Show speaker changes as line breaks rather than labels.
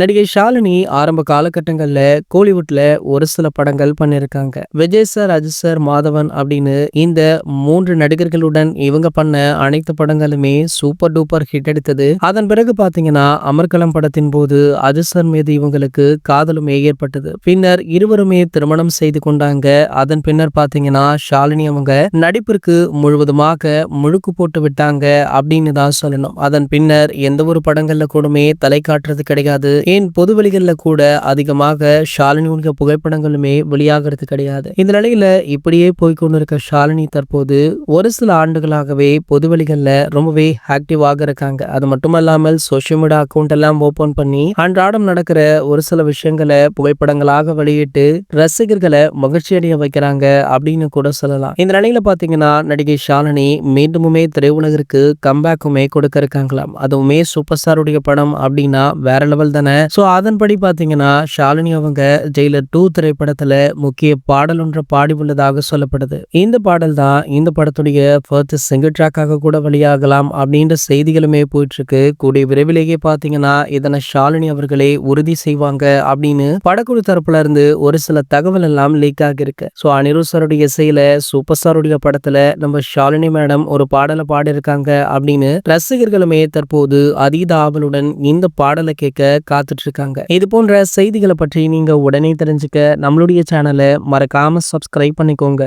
நடிகை ஷாலினி ஆரம்ப காலகட்டங்கள்ல கோலிவுட்ல ஒரு சில படங்கள் பண்ணியிருக்காங்க. விஜய் சார், அஜித் சார், மாதவன் அப்படின்னு இந்த 3 நடிகர்களுடன் இவங்க பண்ண அனைத்து படங்களுமே சூப்பர் டூப்பர் ஹிட் அடித்தது. அதன் பிறகு பாத்தீங்கன்னா அமர்கலம் படத்தின் போது அஜித் சார் மீது இவங்களுக்கு காதலுமே ஏற்பட்டது. பின்னர் இருவருமே திருமணம் செய்து கொண்டாங்க. அதன் பின்னர் பாத்தீங்கன்னா ஷாலினி அவங்க நடிப்பிற்கு முழுவதுமாக முழுக்கு போட்டு விட்டாங்க அப்படின்னு தான் சொல்லணும். அதன் பின்னர் எந்த ஒரு படங்கள்ல கூடமே தலை காட்டுறது கிடையாது. ஏன் பொதுவெளிகள்ல கூட அதிகமாக ஷாலினியுடைய புகைப்படங்களுமே வெளியாகிறது கிடையாது. இந்த நிலையில இப்படியே போய்கொண்டிருக்க ஷாலினி தற்போது ஒரு சில ஆண்டுகளாகவே பொதுவெளிகள்ல ரொம்பவே ஆக்டிவாக இருக்காங்க. அது மட்டுமல்லாமல் சோசியல் மீடியா அக்கௌண்ட் எல்லாம் ஓபன் பண்ணி அன்றாடம் நடக்கிற ஒரு சில விஷயங்களை புகைப்படங்களாக வெளியிட்டு ரசிகர்களை மகிழ்ச்சி அடைய வைக்கிறாங்க அப்படின்னு கூட சொல்லலாம். இந்த நிலையில பாத்தீங்கன்னா நடிகை ஷாலினி மீண்டுமே திரையுலகிற்கு கம்பேக்குமே கொடுக்க இருக்காங்களாம். அதுவுமே சூப்பர் ஸ்டாருடைய படம் அப்படின்னா வேற லெவல் தானே. சோ அதன்படி பாத்தீங்கன்னா ஷாலினி அவங்க ஜெயிலர் 2 திரைப்படத்துல முக்கிய பாடல் ஒன்றை பாடி உள்ளதாக சொல்லப்படுது. இந்த பாடல் தான் இந்த படத்துடைய ஃபர்ஸ்ட் சிங்கிள் ட்ராக்காக கூட வெளியாகலாம் அப்படின்ற செய்திகளுமே போயிட்டு இருக்கு. கூடிய விரைவிலேயே பாத்தீங்கன்னா இதனை ஷாலினி அவர்களே உறுதி செய்வாங்க அப்படின்னு படக்குழு தரப்புல இருந்து ஒரு சில தகவல் எல்லாம் லீக் ஆகிருக்கு. சோ அனிருத் சாருடைய இசையில சூப்பர் ஸ்டாருடைய படத்துல நம்ம ஷாலினி மேடம் ஒரு பாடலை பாடியிருக்காங்க அப்படின்னு ரசிகர்களுமே தற்போது அதீத ஆவலுடன் இந்த பாடலை கேட்க காத்துட்டு இருக்காங்க. இது போன்ற செய்திகளை பற்றி நீங்க உடனே தெரிஞ்சுக்க நம்மளுடைய சேனலை மறக்காம சப்ஸ்கிரைப் பண்ணிக்கோங்க.